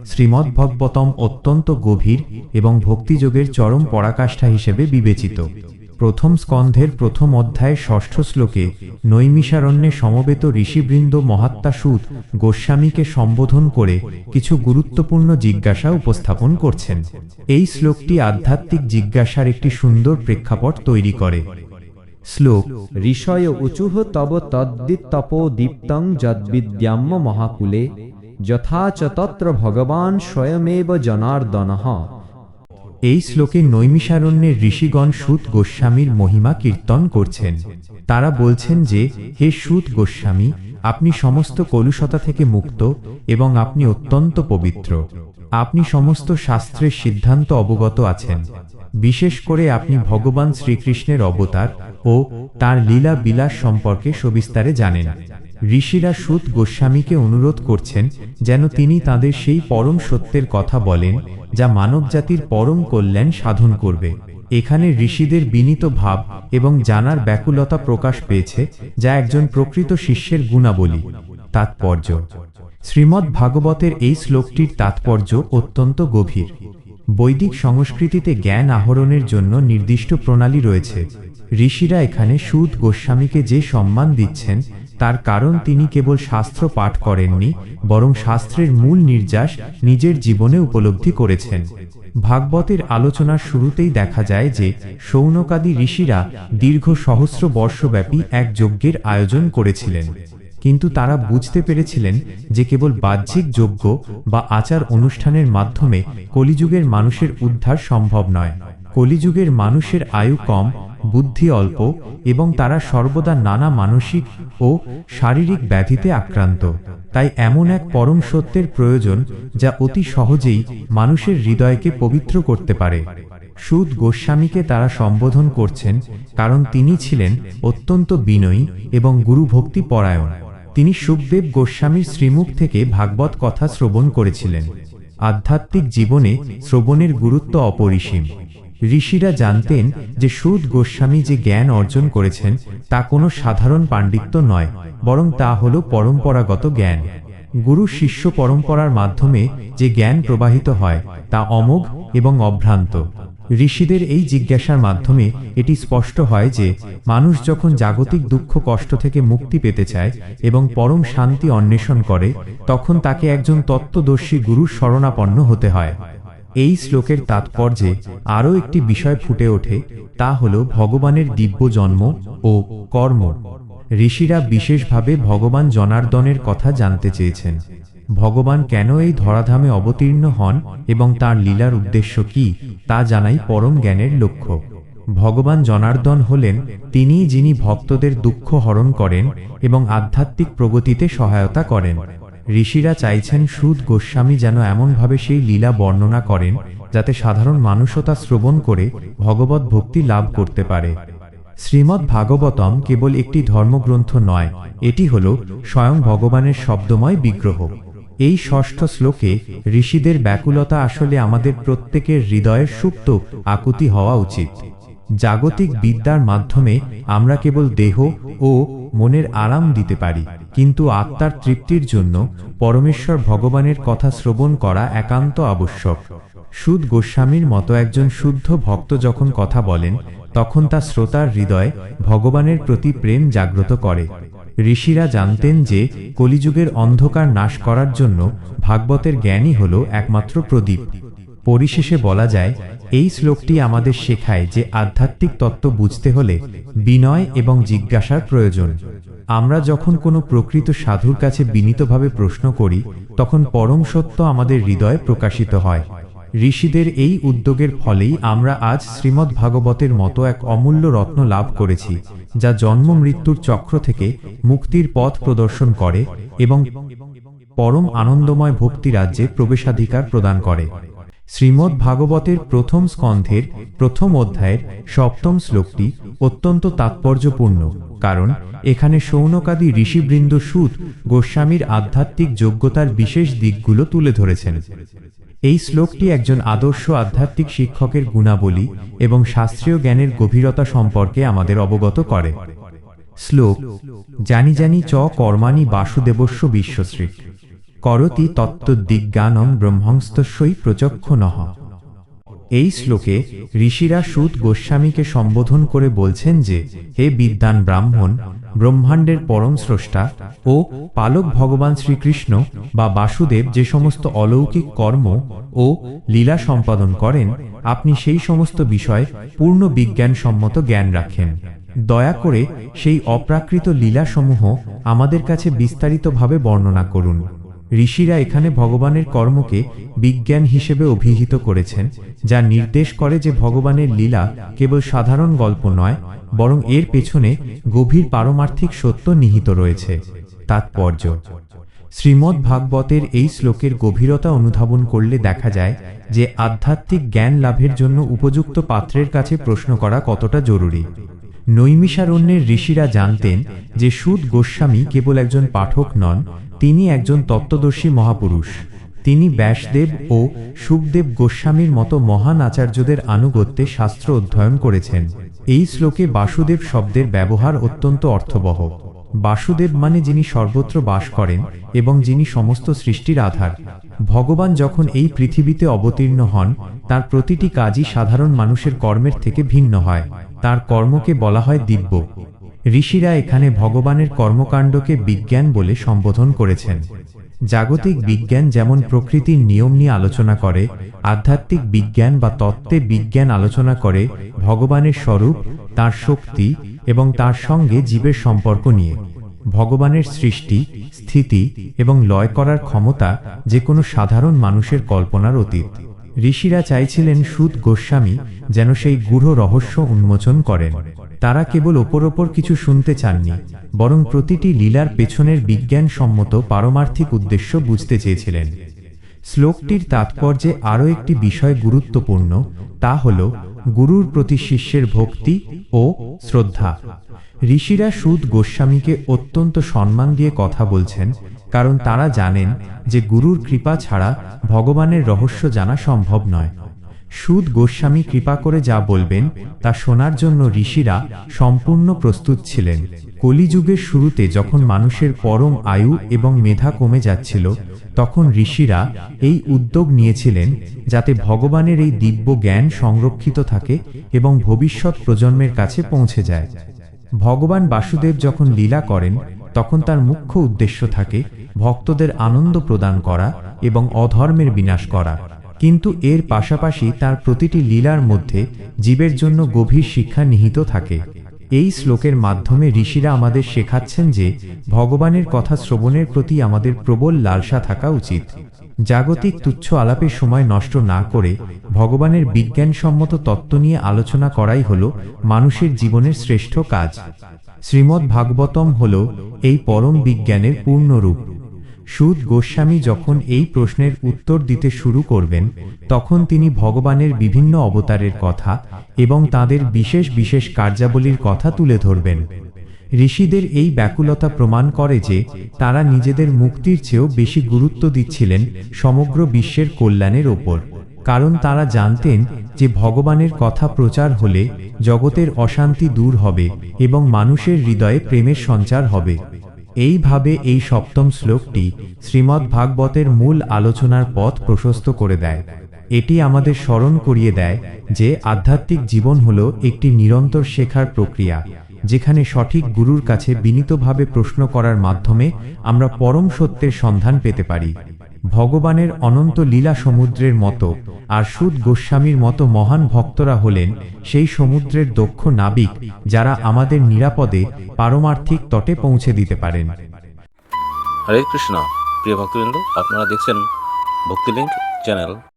শ্রীমদ্ভাগবতম অত্যন্ত গভীর এবং ভক্তিযোগের চরম পরাকাষ্ঠা হিসেবে বিবেচিত। প্রথম স্কন্ধের প্রথম অধ্যায়ের ষষ্ঠ শ্লোকে নৈমিষারণ্যে সমবেত ঋষিবৃন্দ মহাত্মা সুত গোস্বামীকে সম্বোধন করে কিছু গুরুত্বপূর্ণ জিজ্ঞাসা উপস্থাপন করছেন। এই শ্লোকটি আধ্যাত্মিক জিজ্ঞাসার একটি সুন্দর প্রেক্ষাপট তৈরি করে। শ্লোক: ঋষয় উচুঃ তব তদ্দিত্তপো দীপ্তং যদ্বিদ্যাম্য মহাকুলে যথা চ তত্র ভগবান স্বয়মেব জনার্দনঃ। এই শ্লোকে নৈমিষারণ্যের ঋষিগণ সুত গোস্বামীর মহিমা কীর্তন করছেন। তারা বলছেন যে, হে সুত গোস্বামী, আপনি সমস্ত কলুষতা থেকে মুক্ত এবং আপনি অত্যন্ত পবিত্র। আপনি সমস্ত শাস্ত্রের সিদ্ধান্ত অবগত আছেন। বিশেষ করে আপনি ভগবান শ্রীকৃষ্ণের অবতার ও তাঁর লীলা বিলাস সম্পর্কে সবিস্তারে জানেন। ঋষিরা সুত গোস্বামীকে অনুরোধ করছেন যেন তিনি তাঁদের সেই পরম সত্যের কথা বলেন যা মানবজাতির পরম কল্যাণ সাধন করবে। এখানে ঋষিদের বিনীত ভাব এবং জানার ব্যাকুলতা প্রকাশ পেয়েছে, যা একজন প্রকৃত শিষ্যের গুণাবলী। তাৎপর্য: শ্রীমদ্ ভাগবতের এই শ্লোকটির তাৎপর্য অত্যন্ত গভীর। বৈদিক সংস্কৃতিতে জ্ঞান আহরণের জন্য নির্দিষ্ট প্রণালী রয়েছে। ঋষিরা এখানে সুত গোস্বামীকে যে সম্মান দিচ্ছেন তার কারণ তিনি কেবল শাস্ত্র পাঠ করেননি, বরং শাস্ত্রের মূল নির্যাস নিজের জীবনে উপলব্ধি করেছেন। ভাগবতের আলোচনার শুরুতেই দেখা যায় যে শৌনকাদি ঋষিরা দীর্ঘ সহস্র বর্ষব্যাপী এক যজ্ঞের আয়োজন করেছিলেন, কিন্তু তারা বুঝতে পেরেছিলেন যে কেবল বাহ্যিক যজ্ঞ বা আচার অনুষ্ঠানের মাধ্যমে কলিযুগের মানুষের উদ্ধার সম্ভব নয়। কলিযুগের মানুষের আয়ু কম, বুদ্ধি অল্প এবং তারা সর্বদা নানা মানসিক ও শারীরিক ব্যাধিতে আক্রান্ত। তাই এমন এক পরম সত্যের প্রয়োজন যা অতি সহজেই মানুষের হৃদয়কে পবিত্র করতে পারে। সুত গোস্বামীকে তারা সম্বোধন করছেন কারণ তিনি ছিলেন অত্যন্ত বিনয়ী এবং গুরুভক্তি পরায়ণ। তিনি সুখদেব গোস্বামীর শ্রীমুখ থেকে ভাগবত কথা শ্রবণ করেছিলেন। আধ্যাত্মিক জীবনে শ্রবণের গুরুত্ব অপরিসীম। ঋষিরা জানতেন যে সুত গোস্বামী যে জ্ঞান অর্জন করেছেন তা কোনো সাধারণ পাণ্ডিত্য নয়, বরং তা হল পরম্পরাগত জ্ঞান। গুরু শিষ্য পরম্পরার মাধ্যমে যে জ্ঞান প্রবাহিত হয় তা অমোঘ এবং অভ্রান্ত। ঋষিদের এই জিজ্ঞাসার মাধ্যমে এটি স্পষ্ট হয় যে মানুষ যখন জাগতিক দুঃখ কষ্ট থেকে মুক্তি পেতে চায় এবং পরম শান্তি অন্বেষণ করে, তখন তাকে একজন তত্ত্বদর্শী গুরুর শরণাপন্ন হতে হয়। এই শ্লোকের তাৎপর্যে আরও একটি বিষয় ফুটে ওঠে, তা হল ভগবানের দিব্য জন্ম ও কর্ম। ঋষিরা বিশেষভাবে ভগবান জনার্দনের কথা জানতে চেয়েছেন। ভগবান কেন এই ধরাধামে অবতীর্ণ হন এবং তার লীলার উদ্দেশ্য কি, তা জানাই পরম জ্ঞানের লক্ষ্য। ভগবান জনার্দন হলেন তিনিই যিনি ভক্তদের দুঃখ হরণ করেন এবং আধ্যাত্মিক প্রগতিতে সহায়তা করেন। ঋষিরা চাইছেন সুত গোস্বামী যেন এমনভাবে সেই লীলা বর্ণনা করেন যাতে সাধারণ মানুষও তা শ্রবণ করে ভগবত ভক্তি লাভ করতে পারে। শ্রীমদ্ ভাগবতম কেবল একটি ধর্মগ্রন্থ নয়, এটি হল স্বয়ং ভগবানের শব্দময় বিগ্রহ। এই ষষ্ঠ শ্লোকে ঋষিদের ব্যাকুলতা আসলে আমাদের প্রত্যেকের হৃদয়ের সুপ্ত আকুতি হওয়া উচিত। জাগতিক বিদ্যার মাধ্যমে আমরা কেবল দেহ ও মনের আরাম দিতে পারি, কিন্তু আত্মার তৃপ্তির জন্য পরমেশ্বর ভগবানের কথা শ্রবণ করা একান্ত আবশ্যক। সুত গোস্বামীর মতো একজন শুদ্ধ ভক্ত যখন কথা বলেন, তখন তা শ্রোতার হৃদয়ে ভগবানের প্রতি প্রেম জাগ্রত করে। ঋষিরা জানতেন যে কলিযুগের অন্ধকার নাশ করার জন্য ভাগবতের জ্ঞানই হল একমাত্র প্রদীপ। পরিশেষে বলা যায়, এই শ্লোকটি আমাদের শেখায় যে আধ্যাত্মিক তত্ত্ব বুঝতে হলে বিনয় এবং জিজ্ঞাসার প্রয়োজন। আমরা যখন কোনো প্রকৃত সাধুর কাছে বিনীতভাবে প্রশ্ন করি, তখন পরম সত্য আমাদের হৃদয়ে প্রকাশিত হয়। ঋষিদের এই উদ্যোগের ফলেই আমরা আজ শ্রীমদ্ ভাগবতের মতো এক অমূল্য রত্ন লাভ করেছি, যা জন্ম মৃত্যুর চক্র থেকে মুক্তির পথ প্রদর্শন করে এবং পরম আনন্দময় ভক্তি রাজ্যে প্রবেশাধিকার প্রদান করে। শ্রীমদ্ ভাগবতের প্রথম স্কন্ধের প্রথম অধ্যায়ের সপ্তম শ্লোকটি অত্যন্ত তাৎপর্যপূর্ণ, কারণ এখানে শৌনকাদি ঋষিবৃন্দ সুত গোস্বামীর আধ্যাত্মিক যোগ্যতার বিশেষ দিকগুলো তুলে ধরেছেন। এই শ্লোকটি একজন আদর্শ আধ্যাত্মিক শিক্ষকের গুণাবলী এবং শাস্ত্রীয় জ্ঞানের গভীরতা সম্পর্কে আমাদের অবগত করে। শ্লোক: জানি জানি চ কর্মাণি বাসুদেবস্য বিশ্বশ্রী। করতি তত্ত্বদিজ্ঞানং ব্রহ্মংস্তস্যৈ প্রচক্ষণঃ। এই শ্লোকে ঋষিরা সুত গোস্বামীকে সম্বোধন করে বলছেন যে, হে বিদ্বান ব্রাহ্মণ, ব্রহ্মাণ্ডের পরম স্রষ্টা ও পালক ভগবান শ্রীকৃষ্ণ বা বাসুদেব যে সমস্ত অলৌকিক কর্ম ও লীলা সম্পাদন করেন, আপনি সেই সমস্ত বিষয়ে পূর্ণ বিজ্ঞানসম্মত জ্ঞান রাখেন। দয়া করে সেই অপ্রাকৃত লীলাসমূহ আমাদের কাছে বিস্তারিতভাবে বর্ণনা করুন। ঋষিরা এখানে ভগবানের কর্মকে বিজ্ঞান হিসেবে অভিহিত করেছেন, যা নির্দেশ করে যে ভগবানের লীলা কেবল সাধারণ গল্প নয়, বরং এর পেছনে গভীর পারমার্থিক সত্য নিহিত রয়েছে। তাৎপর্য: শ্রীমদ্ ভাগবতের এই শ্লোকের গভীরতা অনুধাবন করলে দেখা যায় যে আধ্যাত্মিক জ্ঞান লাভের জন্য উপযুক্ত পাত্রের কাছে প্রশ্ন করা কতটা জরুরি। নৈমিষারণ্যের ঋষিরা জানতেন যে সুত গোস্বামী কেবল একজন পাঠক নন, তিনি একজন তত্ত্বদর্শী মহাপুরুষ। তিনি ব্যাসদেব ও শুকদেব গোস্বামীর মতো মহান আচার্যদের আনুগত্যে শাস্ত্র অধ্যয়ন করেছেন। এই শ্লোকে বাসুদেব শব্দের ব্যবহার অত্যন্ত অর্থবহ। বাসুদেব মানে যিনি সর্বত্র বাস করেন এবং যিনি সমস্ত সৃষ্টির আধার। ভগবান যখন এই পৃথিবীতে অবতীর্ণ হন, তার প্রতিটি কাজই সাধারণ মানুষের কর্মের থেকে ভিন্ন হয়। তার কর্মকে বলা হয় দিব্য। ঋষিরা এখানে ভগবানের কর্মকাণ্ডকে বিজ্ঞান বলে সম্বোধন করেছেন। জাগতিক বিজ্ঞান যেমন প্রকৃতির নিয়ম নিয়ে আলোচনা করে, আধ্যাত্মিক বিজ্ঞান বা তত্ত্বে বিজ্ঞান আলোচনা করে ভগবানের স্বরূপ, তার শক্তি এবং তার সঙ্গে জীবের সম্পর্ক নিয়ে। ভগবানের সৃষ্টি, স্থিতি এবং লয় করার ক্ষমতা যে কোনো সাধারণ মানুষের কল্পনার অতীত। ঋষিরা চাইছিলেন সুত গোস্বামী যেন সেই গূঢ় রহস্য উন্মোচন করেন। তারা কেবল ওপর কিছু শুনতে চাননি, বরং প্রতিটি লীলার পেছনের বিজ্ঞানসম্মত পারমার্থিক উদ্দেশ্য বুঝতে চেয়েছিলেন। শ্লোকটির তাৎপর্যে আরও একটি বিষয় গুরুত্বপূর্ণ, তা হল গুরুর প্রতি শিষ্যের ভক্তি ও শ্রদ্ধা। ঋষিরা সুত গোস্বামীকে অত্যন্ত সম্মান দিয়ে কথা বলছেন, কারণ তারা জানেন যে গুরুর কৃপা ছাড়া ভগবানের রহস্য জানা সম্ভব নয়। সুত গোস্বামী কৃপা করে যা বলবেন তা শোনার জন্য ঋষিরা সম্পূর্ণ প্রস্তুত ছিলেন। কলিযুগের শুরুতে যখন মানুষের পরম আয়ু এবং মেধা কমে যাচ্ছিল, তখন ঋষিরা এই উদ্যোগ নিয়েছিলেন যাতে ভগবানের এই দিব্য জ্ঞান সংরক্ষিত থাকে এবং ভবিষ্যৎ প্রজন্মের কাছে পৌঁছে যায়। ভগবান বাসুদেব যখন লীলা করেন, তখন তার মুখ্য উদ্দেশ্য থাকে ভক্তদের আনন্দ প্রদান করা এবং অধর্মের বিনাশ করা। কিন্তু এর পাশাপাশি তার প্রতিটি লীলার মধ্যে জীবের জন্য গভীর শিক্ষা নিহিত থাকে। এই শ্লোকের মাধ্যমে ঋষিরা আমাদের শেখাচ্ছেন যে ভগবানের কথা শ্রবণের প্রতি আমাদের প্রবল লালসা থাকা উচিত। জাগতিক তুচ্ছ আলাপের সময় নষ্ট না করে ভগবানের বিজ্ঞানসম্মত তত্ত্ব নিয়ে আলোচনা করাই হল মানুষের জীবনের শ্রেষ্ঠ কাজ। শ্রীমদ্ ভাগবতম হল এই পরম বিজ্ঞানের পূর্ণরূপ। সুত গোস্বামী যখন এই প্রশ্নের উত্তর দিতে শুরু করবেন, তখন তিনি ভগবানের বিভিন্ন অবতারের কথা এবং তাদের বিশেষ বিশেষ কার্যাবলীর কথা তুলে ধরবেন। ঋষিদের এই ব্যাকুলতা প্রমাণ করে যে তারা নিজেদের মুক্তির চেয়েও বেশি গুরুত্ব দিচ্ছিলেন সমগ্র বিশ্বের কল্যাণের ওপর, কারণ তারা জানতেন যে ভগবানের কথা প্রচার হলে জগতের অশান্তি দূর হবে এবং মানুষের হৃদয়ে প্রেমের সঞ্চার হবে। এইভাবে এই সপ্তম শ্লোকটি শ্রীমদ্ ভাগবতের মূল আলোচনার পথ প্রশস্ত করে দেয়। এটি আমাদের স্মরণ করিয়ে দেয় যে আধ্যাত্মিক জীবন হল একটি নিরন্তর শেখার প্রক্রিয়া, যেখানে সঠিক গুরুর কাছে বিনীতভাবে প্রশ্ন করার মাধ্যমে আমরা পরম সত্যের সন্ধান পেতে পারি। ভগবানের অনন্ত লীলা সমুদ্রের মতো, আর সুত গোস্বামীর মতো মহান ভক্তরা হলেন সেই সমুদ্রের দক্ষ নাবিক, যারা আমাদের নিরাপদে পারমার্থিক তটে পৌঁছে দিতে পারেন। হরে কৃষ্ণ। প্রিয় ভক্তবৃন্দ, আপনারা দেখছেন ভক্তিলিঙ্ক চ্যানেল।